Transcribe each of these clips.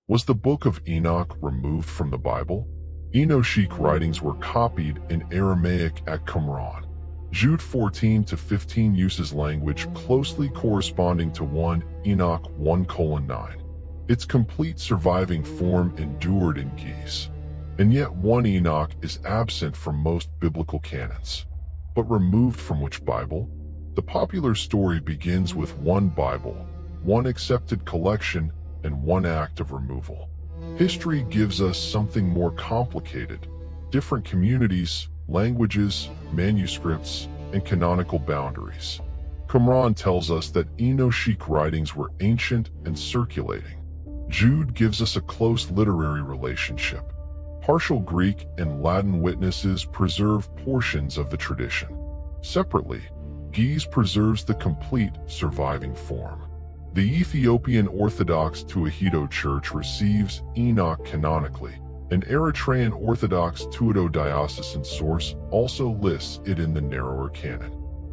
Was the Book of Enoch removed from the Bible? Enochic writings were copied in Aramaic at Qumran. Jude 14-15 uses language closely corresponding to 1 Enoch 1:9. Its complete surviving form endured in Geʶez. And yet 1 Enoch is absent from most biblical canons. But removed from which Bible? The popular story begins with one Bible, one accepted collection, and one act of removal. History gives us something more complicated: different communities, languages, manuscripts, and canonical boundaries. Qumran tells us that Enochic writings were ancient and circulating. Jude gives us a close literary relationship. Partial Greek and Latin witnesses preserve portions of the tradition. Separately, Geʶez preserves the complete surviving form. The Ethiopian Orthodox Tewahedo Church receives Enoch canonically. An Eritrean Orthodox Tewahedo diocesan source also lists it in the narrower canon.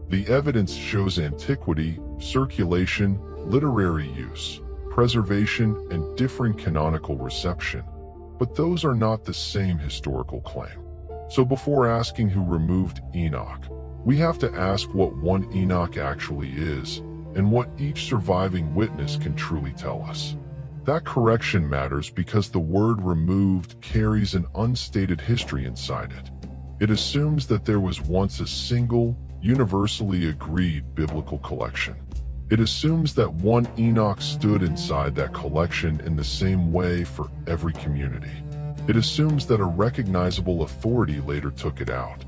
The evidence shows antiquity, circulation, literary use, preservation, and different canonical reception, but those are not the same historical claim. So before asking who removed Enoch, we have to ask what 1 Enoch actually is, and what each surviving witness can truly tell us. That correction matters because the word removed carries an unstated history inside it. It assumes that there was once a single, universally agreed biblical collection. It assumes that 1 Enoch stood inside that collection in the same way for every community. It assumes that a recognizable authority later took it out.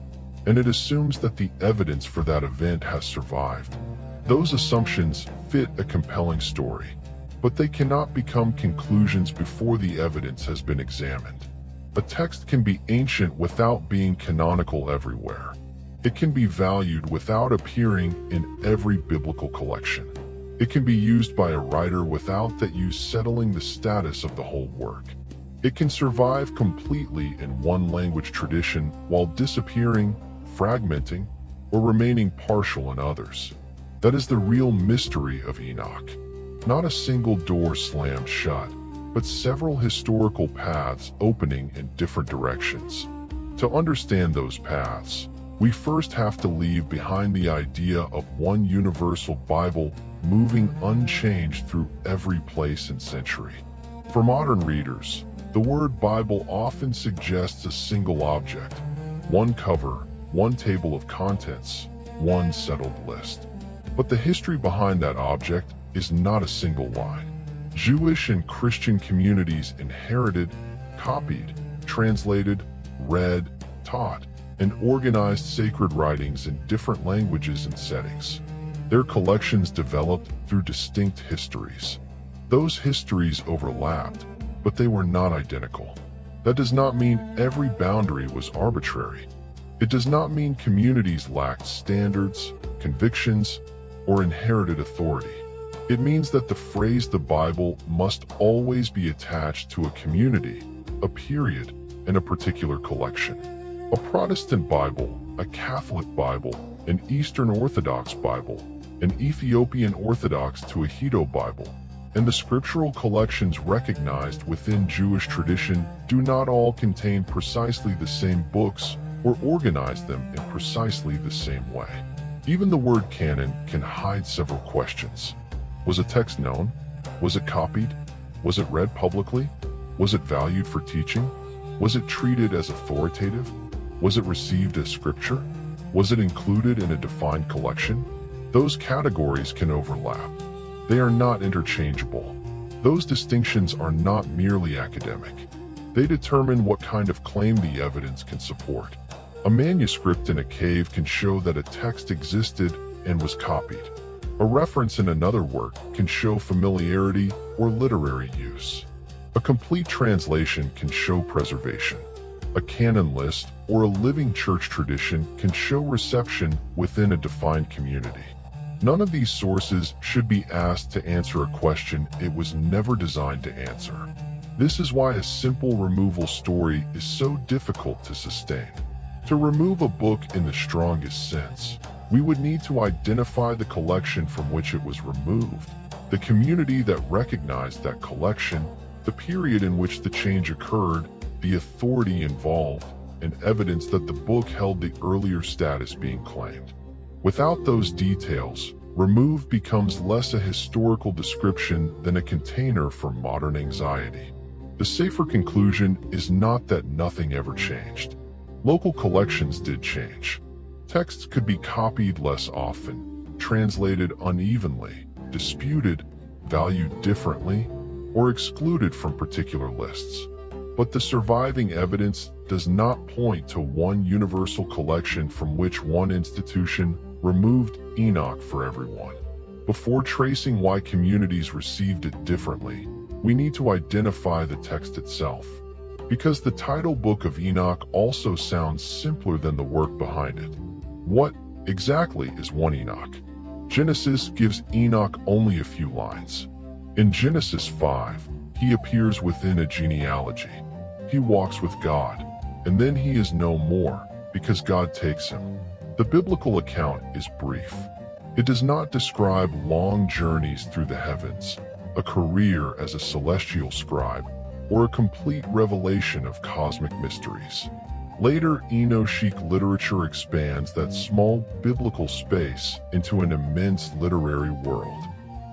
And it assumes that the evidence for that event has survived. Those assumptions fit a compelling story, but they cannot become conclusions before the evidence has been examined. A text can be ancient without being canonical everywhere. It can be valued without appearing in every biblical collection. It can be used by a writer without that use settling the status of the whole work. It can survive completely in one language tradition while disappearing, fragmenting, or remaining partial in others. That is the real mystery of Enoch. Not a single door slammed shut, but several historical paths opening in different directions. To understand those paths, we first have to leave behind the idea of one universal Bible moving unchanged through every place and century. For modern readers, the word Bible often suggests a single object, one cover, one table of contents, one settled list. But the history behind that object is not a single line. Jewish and Christian communities inherited, copied, translated, read, taught, and organized sacred writings in different languages and settings. Their collections developed through distinct histories. Those histories overlapped, but they were not identical. That does not mean every boundary was arbitrary. It does not mean communities lacked standards, convictions, or inherited authority. It means that the phrase "the Bible" must always be attached to a community, a period, and a particular collection. A Protestant Bible, a Catholic Bible, an Eastern Orthodox Bible, an Ethiopian Orthodox Tewahedo Bible, and the scriptural collections recognized within Jewish tradition do not all contain precisely the same books or organize them in precisely the same way. Even the word canon can hide several questions. Was a text known? Was it copied? Was it read publicly? Was it valued for teaching? Was it treated as authoritative? Was it received as scripture? Was it included in a defined collection? Those categories can overlap. They are not interchangeable. Those distinctions are not merely academic. They determine what kind of claim the evidence can support. A manuscript in a cave can show that a text existed and was copied. A reference in another work can show familiarity or literary use. A complete translation can show preservation. A canon list or a living church tradition can show reception within a defined community. None of these sources should be asked to answer a question it was never designed to answer. This is why a simple removal story is so difficult to sustain. To remove a book in the strongest sense, we would need to identify the collection from which it was removed, the community that recognized that collection, the period in which the change occurred, the authority involved, and evidence that the book held the earlier status being claimed. Without those details, remove becomes less a historical description than a container for modern anxiety. The safer conclusion is not that nothing ever changed. Local collections did change. Texts could be copied less often, translated unevenly, disputed, valued differently, or excluded from particular lists. But the surviving evidence does not point to one universal collection from which one institution removed Enoch for everyone. Before tracing why communities received it differently, we need to identify the text itself, because the title Book of Enoch also sounds simpler than the work behind it. What exactly is 1 Enoch? Genesis gives Enoch only a few lines. In Genesis 5, he appears within a genealogy. He walks with God, and then he is no more, because God takes him. The biblical account is brief. It does not describe long journeys through the heavens, a career as a celestial scribe, or a complete revelation of cosmic mysteries. Later Enochic literature expands that small biblical space into an immense literary world.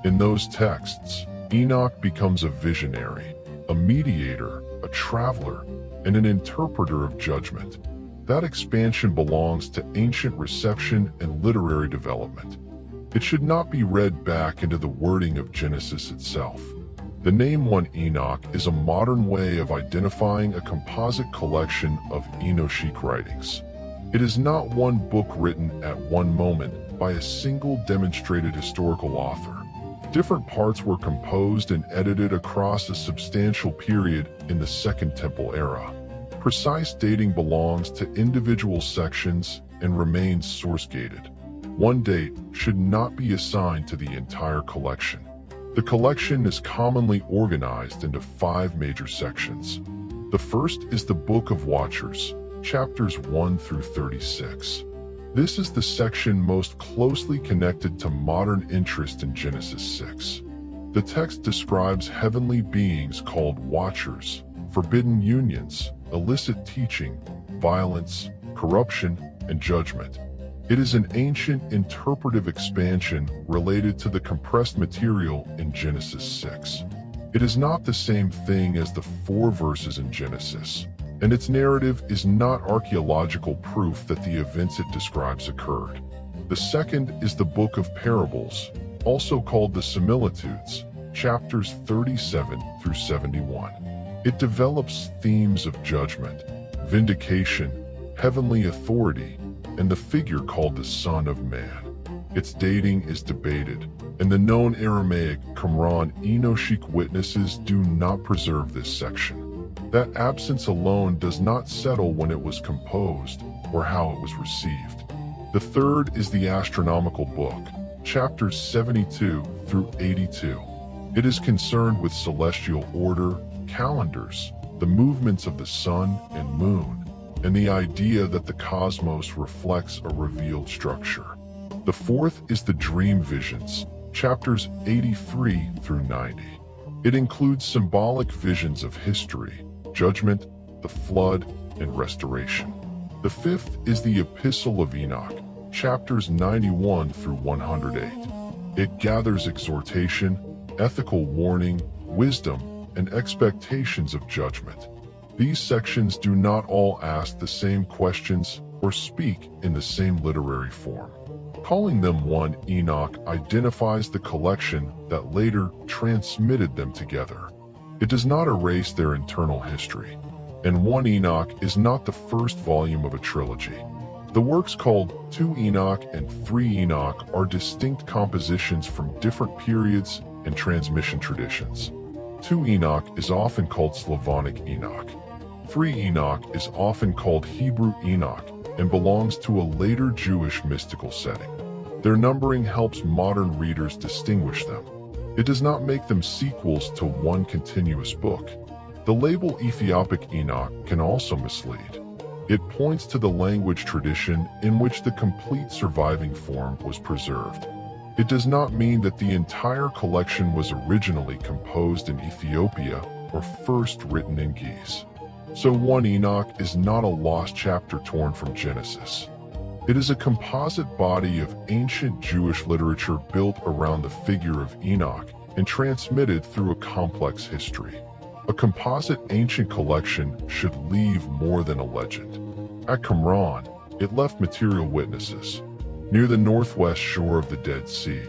In those texts, Enoch becomes a visionary, a mediator, a traveler, and an interpreter of judgment. That expansion belongs to ancient reception and literary development. It should not be read back into the wording of Genesis itself. The name 1 Enoch is a modern way of identifying a composite collection of Enochic writings. It is not one book written at one moment by a single demonstrated historical author. Different parts were composed and edited across a substantial period in the Second Temple era. Precise dating belongs to individual sections and remains source-gated. One date should not be assigned to the entire collection. The collection is commonly organized into 5 major sections. The first is the Book of Watchers, chapters 1 through 36. This is the section most closely connected to modern interest in Genesis 6. The text describes heavenly beings called watchers, forbidden unions, illicit teaching, violence, corruption, and judgment. It is an ancient interpretive expansion related to the compressed material in Genesis 6. It is not the same thing as the 4 verses in Genesis, and its narrative is not archaeological proof that the events it describes occurred. The second is the Book of Parables, also called the Similitudes, chapters 37 through 71. It develops themes of judgment, vindication, heavenly authority, and the figure called the Son of Man. Its dating is debated, and the known Aramaic Qumran Enochic witnesses do not preserve this section. That absence alone does not settle when it was composed or how it was received. The third is the Astronomical Book, chapters 72 through 82. It is concerned with celestial order, calendars, the movements of the sun and moon, and the idea that the cosmos reflects a revealed structure. The fourth is the Dream Visions, chapters 83 through 90. It includes symbolic visions of history, judgment, the flood, and restoration. The fifth is the Epistle of Enoch, chapters 91 through 108. It gathers exhortation, ethical warning, wisdom, and expectations of judgment. These sections do not all ask the same questions or speak in the same literary form. Calling them 1 Enoch identifies the collection that later transmitted them together. It does not erase their internal history. And 1 Enoch is not the first volume of a trilogy. The works called 2 Enoch and 3 Enoch are distinct compositions from different periods and transmission traditions. 2 Enoch is often called Slavonic Enoch. 3 Enoch is often called Hebrew Enoch and belongs to a later Jewish mystical setting. Their numbering helps modern readers distinguish them. It does not make them sequels to one continuous book. The label Ethiopic Enoch can also mislead. It points to the language tradition in which the complete surviving form was preserved. It does not mean that the entire collection was originally composed in Ethiopia or first written in Geʻez. So 1 Enoch is not a lost chapter torn from Genesis. It is a composite body of ancient Jewish literature built around the figure of Enoch and transmitted through a complex history. A composite ancient collection should leave more than a legend. At Qumran, it left material witnesses. Near the northwest shore of the Dead Sea,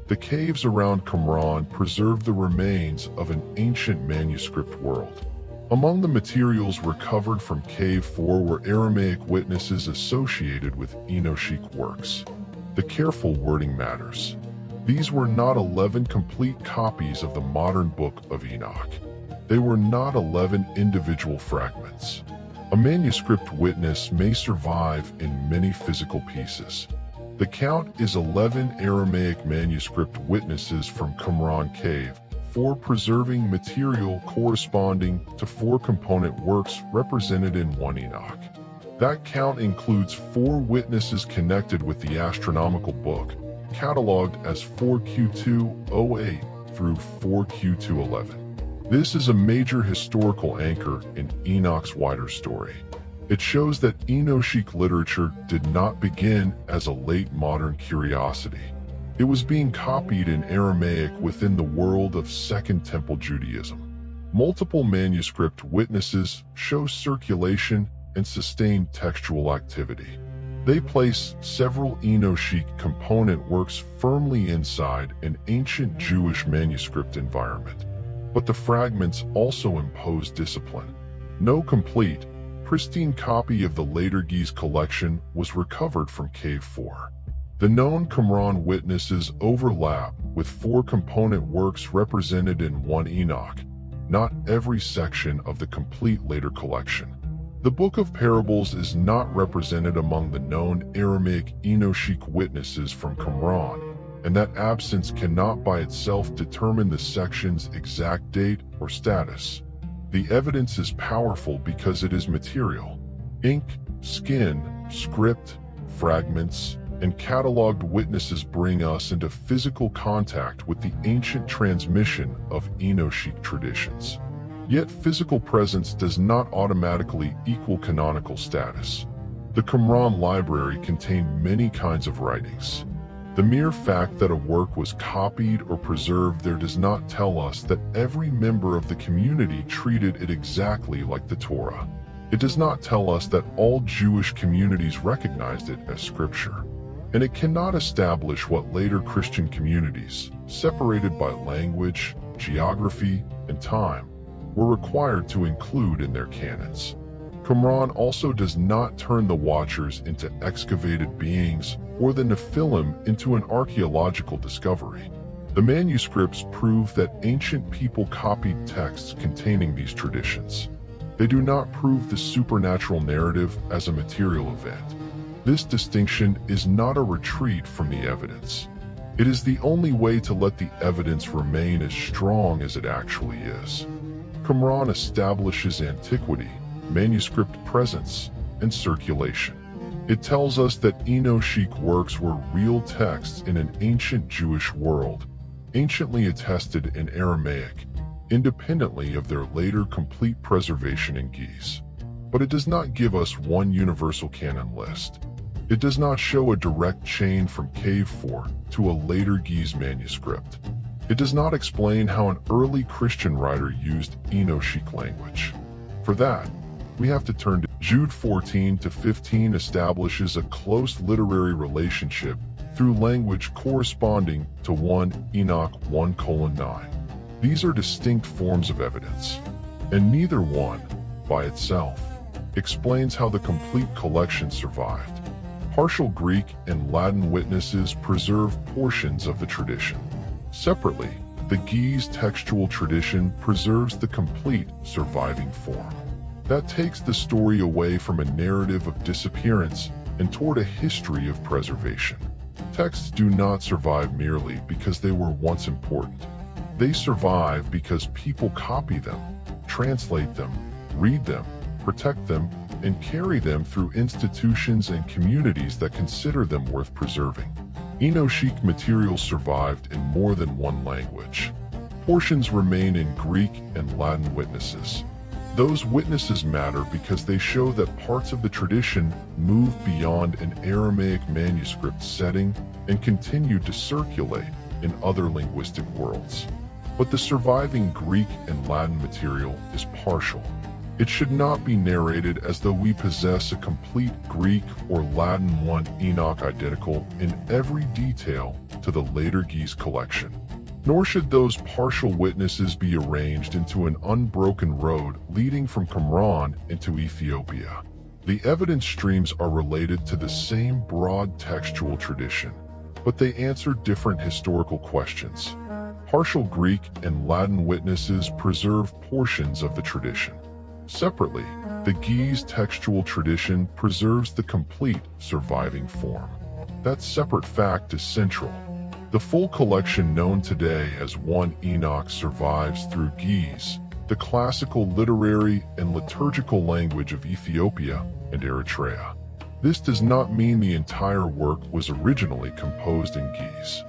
the caves around Qumran preserve the remains of an ancient manuscript world. Among the materials recovered from Cave 4 were Aramaic witnesses associated with Enochic works. The careful wording matters. These were not 11 complete copies of the modern Book of Enoch. They were not 11 individual fragments. A manuscript witness may survive in many physical pieces. The count is 11 Aramaic manuscript witnesses from Qumran Cave, 4 preserving material corresponding to 4 component works represented in 1 Enoch. That count includes 4 witnesses connected with the astronomical book, catalogued as 4Q208 through 4Q211. This is a major historical anchor in Enoch's wider story. It shows that Enochic literature did not begin as a late modern curiosity. It was being copied in Aramaic within the world of Second Temple Judaism. Multiple manuscript witnesses show circulation and sustained textual activity. They place several Enochic component works firmly inside an ancient Jewish manuscript environment. But the fragments also impose discipline. No complete, pristine copy of the later Geʻez collection was recovered from Cave 4. The known Qumran witnesses overlap with 4 component works represented in 1 Enoch, not every section of the complete later collection. The Book of Parables is not represented among the known Aramaic Enochic witnesses from Qumran, and that absence cannot by itself determine the section's exact date or status. The evidence is powerful because it is material. Ink, skin, script, fragments, and catalogued witnesses bring us into physical contact with the ancient transmission of Enochic traditions. Yet physical presence does not automatically equal canonical status. The Qumran library contained many kinds of writings. The mere fact that a work was copied or preserved there does not tell us that every member of the community treated it exactly like the Torah. It does not tell us that all Jewish communities recognized it as scripture. And it cannot establish what later Christian communities, separated by language, geography, and time, were required to include in their canons. Qumran also does not turn the Watchers into excavated beings or the Nephilim into an archaeological discovery. The manuscripts prove that ancient people copied texts containing these traditions. They do not prove the supernatural narrative as a material event. This distinction is not a retreat from the evidence. It is the only way to let the evidence remain as strong as it actually is. Qumran establishes antiquity, manuscript presence, and circulation. It tells us that Enochic works were real texts in an ancient Jewish world, anciently attested in Aramaic, independently of their later complete preservation in Geʻez. But it does not give us one universal canon list. It does not show a direct chain from Cave 4 to a later Geʻez manuscript. It does not explain how an early Christian writer used Enochic language. For that, we have to turn to Jude 14 to 15 establishes a close literary relationship through language corresponding to 1 Enoch 1:9. These are distinct forms of evidence, and neither one, by itself, explains how the complete collection survived. Partial Greek and Latin witnesses preserve portions of the tradition. Separately, the Geʻez textual tradition preserves the complete surviving form. That takes the story away from a narrative of disappearance and toward a history of preservation. Texts do not survive merely because they were once important. They survive because people copy them, translate them, read them, protect them, and carry them through institutions and communities that consider them worth preserving. Enochic materials survived in more than one language. Portions remain in Greek and Latin witnesses. Those witnesses matter because they show that parts of the tradition moved beyond an Aramaic manuscript setting and continued to circulate in other linguistic worlds. But the surviving Greek and Latin material is partial. It should not be narrated as though we possess a complete Greek or Latin 1 Enoch identical in every detail to the later Geʄez collection. Nor should those partial witnesses be arranged into an unbroken road leading from Qumran into Ethiopia. The evidence streams are related to the same broad textual tradition, but they answer different historical questions. Partial Greek and Latin witnesses preserve portions of the tradition. Separately, the Geʄez textual tradition preserves the complete surviving form. That separate fact is central. The full collection known today as 1 Enoch survives through Geʄez, the classical literary and liturgical language of Ethiopia and Eritrea. This does not mean the entire work was originally composed in Geʄez.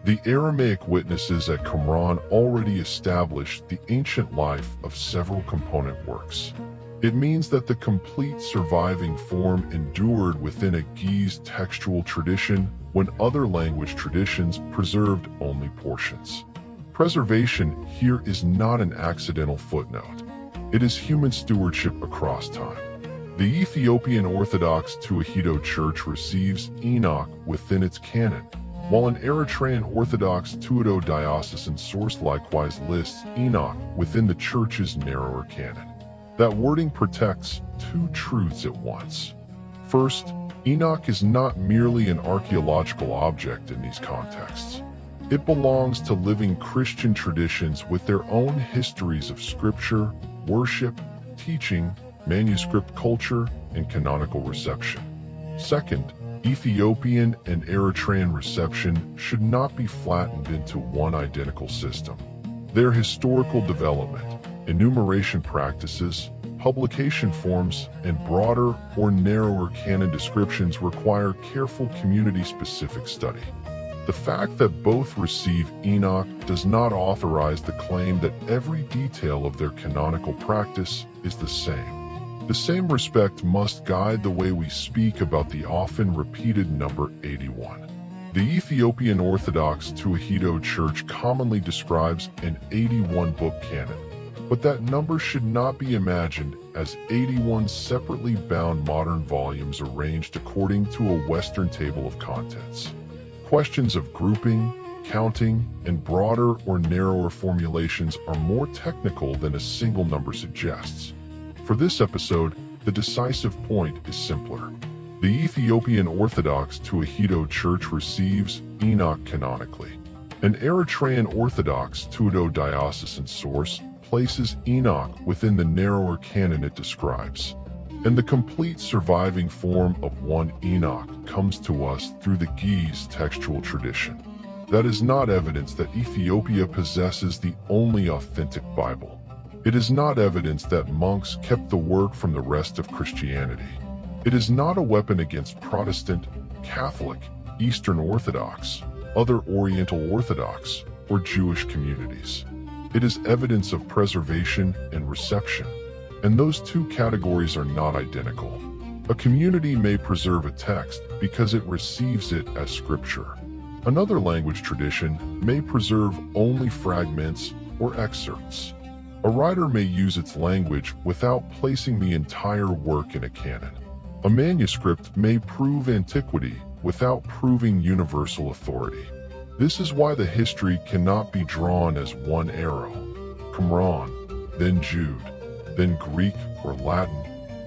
The Aramaic witnesses at Qumran already established the ancient life of several component works. It means that the complete surviving form endured within a Geʄez textual tradition when other language traditions preserved only portions. Preservation here is not an accidental footnote. It is human stewardship across time. The Ethiopian Orthodox Tewahedo Church receives Enoch within its canon, while an Eritrean Orthodox Tewahedo diocesan source likewise lists Enoch within the church's narrower canon. That wording protects two truths at once. First, Enoch is not merely an archaeological object in these contexts. It belongs to living Christian traditions with their own histories of scripture, worship, teaching, manuscript culture, and canonical reception. Second, Ethiopian and Eritrean reception should not be flattened into one identical system. Their historical development, enumeration practices, publication forms, and broader or narrower canon descriptions require careful community-specific study. The fact that both receive Enoch does not authorize the claim that every detail of their canonical practice is the same. The same respect must guide the way we speak about the often repeated number 81. The Ethiopian Orthodox Tewahedo Church commonly describes an 81-book canon, but that number should not be imagined as 81 separately bound modern volumes arranged according to a Western table of contents. Questions of grouping, counting, and broader or narrower formulations are more technical than a single number suggests. For this episode, the decisive point is simpler. The Ethiopian Orthodox Tewahedo Church receives Enoch canonically. An Eritrean Orthodox Tewahedo diocesan source places Enoch within the narrower canon it describes, and the complete surviving form of 1 Enoch comes to us through the Geʄez textual tradition. That is not evidence that Ethiopia possesses the only authentic Bible. It is not evidence that monks kept the work from the rest of Christianity. It is not a weapon against Protestant, Catholic, Eastern Orthodox, other Oriental Orthodox, or Jewish communities. It is evidence of preservation and reception, and those two categories are not identical. A community may preserve a text because it receives it as scripture. Another language tradition may preserve only fragments or excerpts. A writer may use its language without placing the entire work in a canon. A manuscript may prove antiquity without proving universal authority. This is why the history cannot be drawn as one arrow. Qumran, then Jude, then Greek or Latin,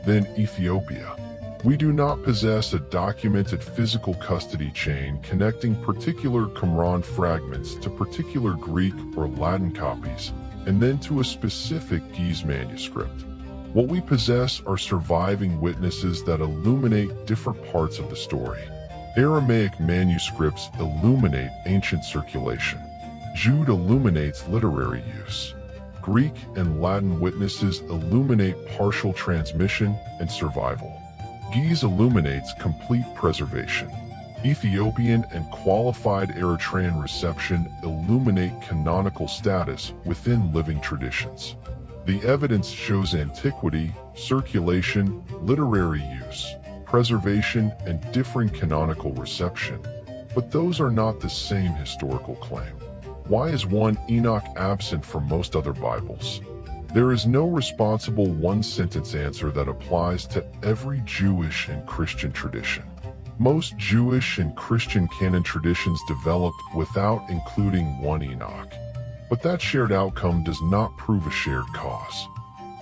then Ethiopia. We do not possess a documented physical custody chain connecting particular Qumran fragments to particular Greek or Latin copies, and then to a specific Geʄez manuscript. What we possess are surviving witnesses that illuminate different parts of the story. Aramaic manuscripts illuminate ancient circulation. Jude illuminates literary use. Greek and Latin witnesses illuminate partial transmission and survival. Geʄez illuminates complete preservation. Ethiopian and qualified Eritrean reception illuminate canonical status within living traditions. The evidence shows antiquity, circulation, literary use, preservation, and differing canonical reception, but those are not the same historical claim. Why is 1 Enoch absent from most other Bibles? There is no responsible one-sentence answer that applies to every Jewish and Christian tradition. Most Jewish and Christian canon traditions developed without including 1 Enoch. But that shared outcome does not prove a shared cause.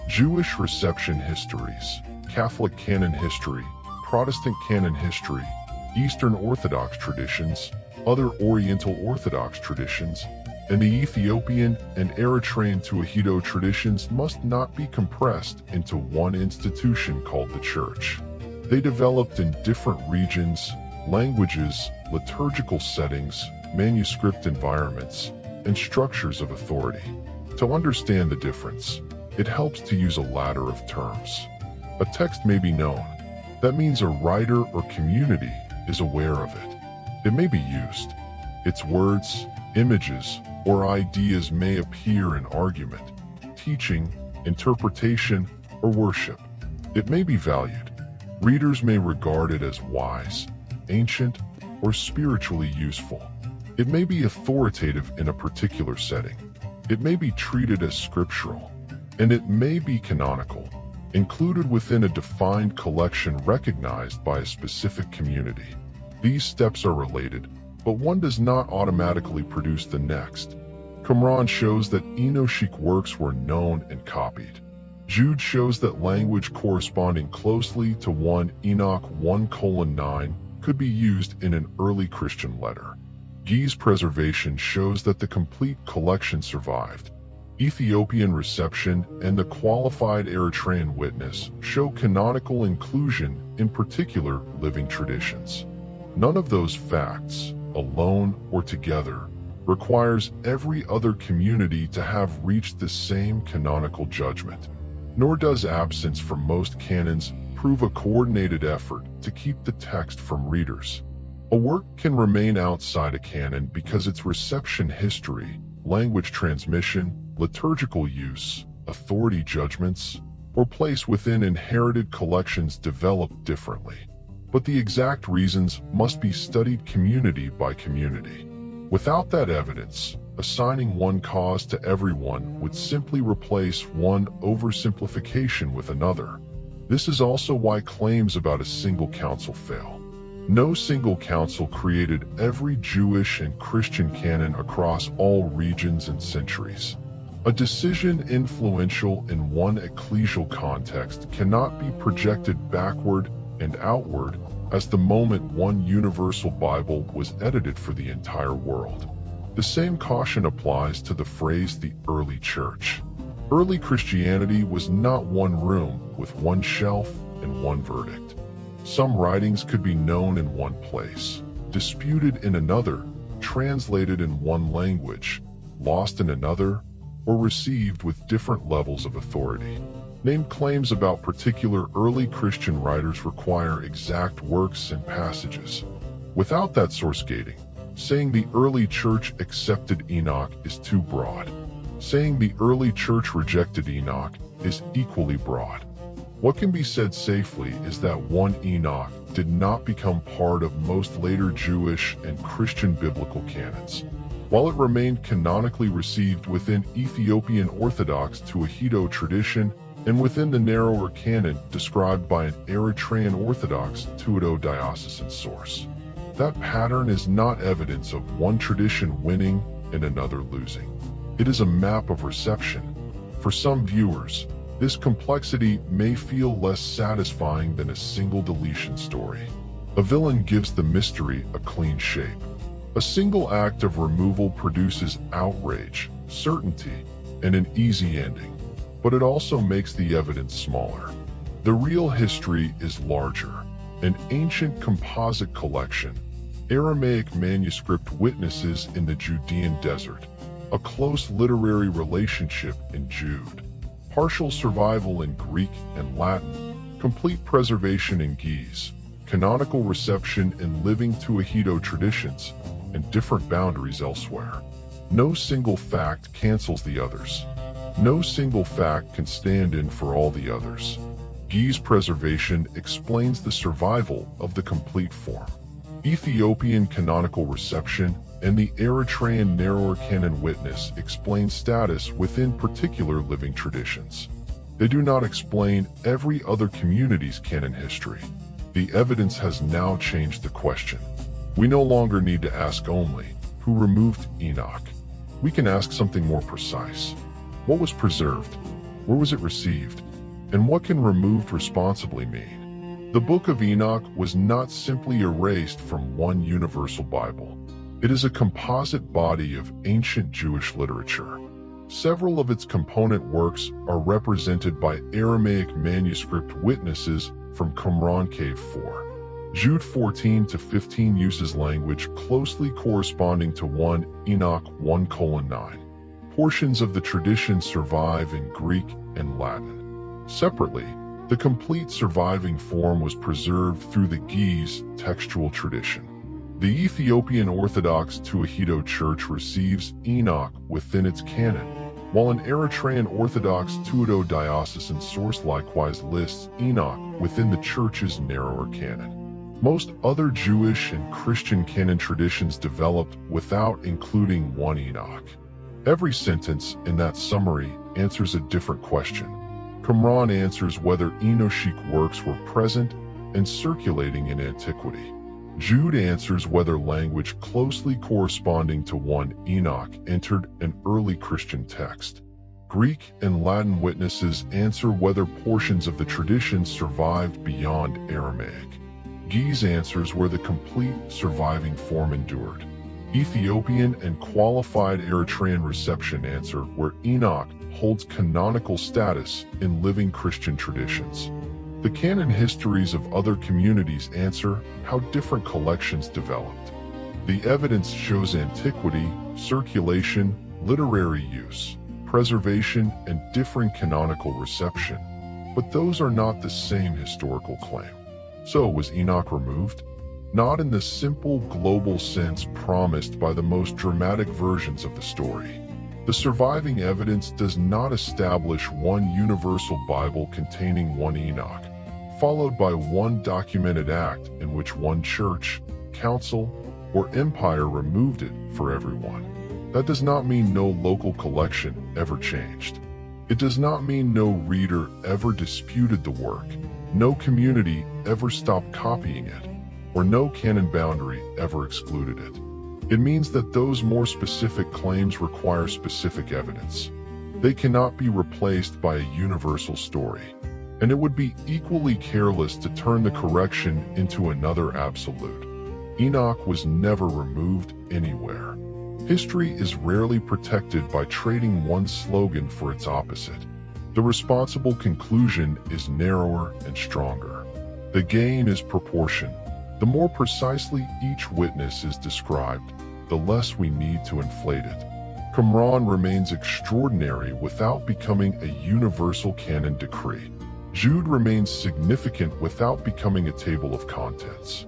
Jewish reception histories, Catholic canon history, Protestant canon history, Eastern Orthodox traditions, other Oriental Orthodox traditions, and the Ethiopian and Eritrean Tewahedo traditions must not be compressed into one institution called the Church. They developed in different regions, languages, liturgical settings, manuscript environments, and structures of authority. To understand the difference, it helps to use a ladder of terms. A text may be known. That means a writer or community is aware of it. It may be used. Its words, images, or ideas may appear in argument, teaching, interpretation, or worship. It may be valued. Readers may regard it as wise, ancient, or spiritually useful. It may be authoritative in a particular setting. It may be treated as scriptural, and it may be canonical, included within a defined collection recognized by a specific community. These steps are related, but one does not automatically produce the next. Qumran shows that Enochic works were known and copied. Jude shows that language corresponding closely to 1 Enoch 1:9 could be used in an early Christian letter. Geʄez preservation shows that the complete collection survived. Ethiopian reception and the qualified Eritrean witness show canonical inclusion in particular living traditions. None of those facts, alone or together, requires every other community to have reached the same canonical judgment. Nor does absence from most canons prove a coordinated effort to keep the text from readers. A work can remain outside a canon because its reception history, language transmission, liturgical use, authority judgments, or place within inherited collections develop differently. But the exact reasons must be studied community by community. Without that evidence, assigning one cause to everyone would simply replace one oversimplification with another. This is also why claims about a single council fail. No single council created every Jewish and Christian canon across all regions and centuries. A decision influential in one ecclesial context cannot be projected backward and outward as the moment one universal Bible was edited for the entire world. The same caution applies to the phrase the early church. Early Christianity was not one room with one shelf and one verdict. Some writings could be known in one place, disputed in another, translated in one language, lost in another, or received with different levels of authority. Named claims about particular early Christian writers require exact works and passages. Without that source gating, saying the early church accepted Enoch is too broad. Saying the early church rejected Enoch is equally broad. What can be said safely is that 1 Enoch did not become part of most later Jewish and Christian biblical canons. While it remained canonically received within Ethiopian Orthodox Tewahedo tradition and within the narrower canon described by an Eritrean Orthodox Tewahedo diocesan source. That pattern is not evidence of one tradition winning and another losing. It is a map of reception. For some viewers, this complexity may feel less satisfying than a single deletion story. A villain gives the mystery a clean shape. A single act of removal produces outrage, certainty, and an easy ending, but it also makes the evidence smaller. The real history is larger. An ancient composite collection, Aramaic manuscript witnesses in the Judean desert, a close literary relationship in Jude, partial survival in Greek and Latin, complete preservation in Geʄez, canonical reception in living Tewahedo traditions, and different boundaries elsewhere. No single fact cancels the others. No single fact can stand in for all the others. Geʄez preservation explains the survival of the complete form. Ethiopian canonical reception and the Eritrean narrower canon witness explain status within particular living traditions. They do not explain every other community's canon history. The evidence has now changed the question. We no longer need to ask only, who removed Enoch? We can ask something more precise. What was preserved? Where was it received? And what can removed responsibly mean? The Book of Enoch was not simply erased from one universal Bible. It is a composite body of ancient Jewish literature. Several of its component works are represented by Aramaic manuscript witnesses from Qumran Cave 4. Jude 14-15 uses language closely corresponding to 1 Enoch 1:9. Portions of the tradition survive in Greek and Latin. Separately, the complete surviving form was preserved through the Geʄez textual tradition. The Ethiopian Orthodox Tewahedo Church receives Enoch within its canon, while an Eritrean Orthodox Tewahedo diocesan source likewise lists Enoch within the church's narrower canon. Most other Jewish and Christian canon traditions developed without including 1 Enoch. Every sentence in that summary answers a different question. Qumran answers whether Enochic works were present and circulating in antiquity. Jude answers whether language closely corresponding to 1 Enoch entered an early Christian text. Greek and Latin witnesses answer whether portions of the tradition survived beyond Aramaic. Geʄez answers where the complete surviving form endured. Ethiopian and qualified Eritrean reception answer where Enoch holds canonical status in living Christian traditions. The canon histories of other communities answer how different collections developed. The evidence shows antiquity, circulation, literary use, preservation, and differing canonical reception, but those are not the same historical claim. So was Enoch removed? Not in the simple global sense promised by the most dramatic versions of the story. The surviving evidence does not establish one universal Bible containing 1 Enoch, followed by one documented act in which one church, council, or empire removed it for everyone. That does not mean no local collection ever changed. It does not mean no reader ever disputed the work, no community ever stopped copying it, or no canon boundary ever excluded it. It means that those more specific claims require specific evidence. They cannot be replaced by a universal story, and it would be equally careless to turn the correction into another absolute. Enoch was never removed anywhere. History is rarely protected by trading one slogan for its opposite. The responsible conclusion is narrower and stronger. The gain is proportion. The more precisely each witness is described, the less we need to inflate it. Qumran remains extraordinary without becoming a universal canon decree. Jude remains significant without becoming a table of contents.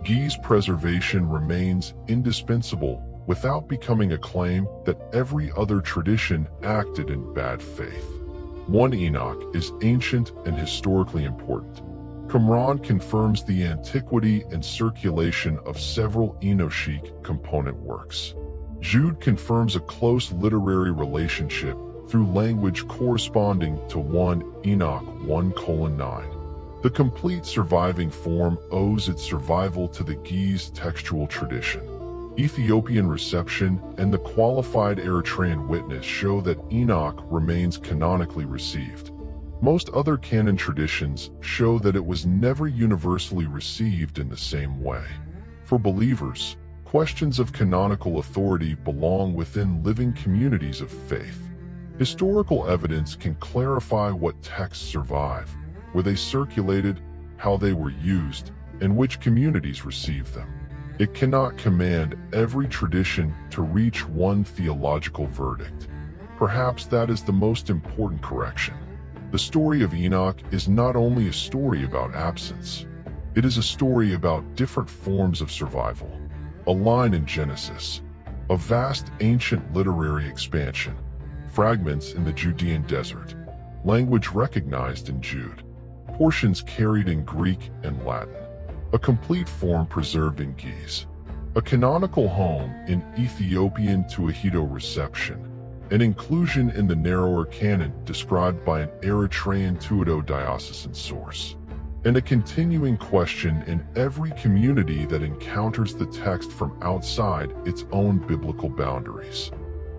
Geʄez preservation remains indispensable without becoming a claim that every other tradition acted in bad faith. 1 Enoch is ancient and historically important. Qumran confirms the antiquity and circulation of several Enochic component works. Jude confirms a close literary relationship through language corresponding to 1 Enoch 1:9. The complete surviving form owes its survival to the Geʄez textual tradition. Ethiopian reception and the qualified Eritrean witness show that Enoch remains canonically received. Most other canon traditions show that it was never universally received in the same way. For believers, questions of canonical authority belong within living communities of faith. Historical evidence can clarify what texts survive, where they circulated, how they were used, and which communities received them. It cannot command every tradition to reach one theological verdict. Perhaps that is the most important correction. The story of Enoch is not only a story about absence. It is a story about different forms of survival, a line in Genesis, a vast ancient literary expansion, fragments in the Judean desert, language recognized in Jude, portions carried in Greek and Latin, a complete form preserved in Geʶez, a canonical home in Ethiopian Tewahedo reception, an inclusion in the narrower canon described by an Eritrean Tewahedo diocesan source, and a continuing question in every community that encounters the text from outside its own biblical boundaries.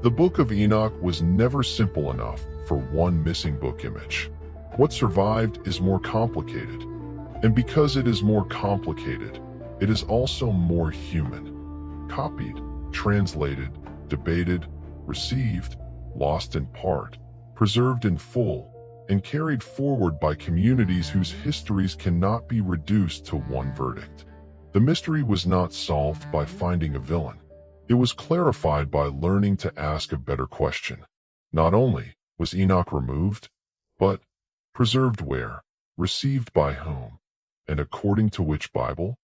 The Book of Enoch was never simple enough for one missing book image. What survived is more complicated, and because it is more complicated, it is also more human. Copied, translated, debated, received, lost in part, preserved in full, and carried forward by communities whose histories cannot be reduced to one verdict. The mystery was not solved by finding a villain. It was clarified by learning to ask a better question. Not only was Enoch removed, but preserved where, received by whom, and according to which Bible?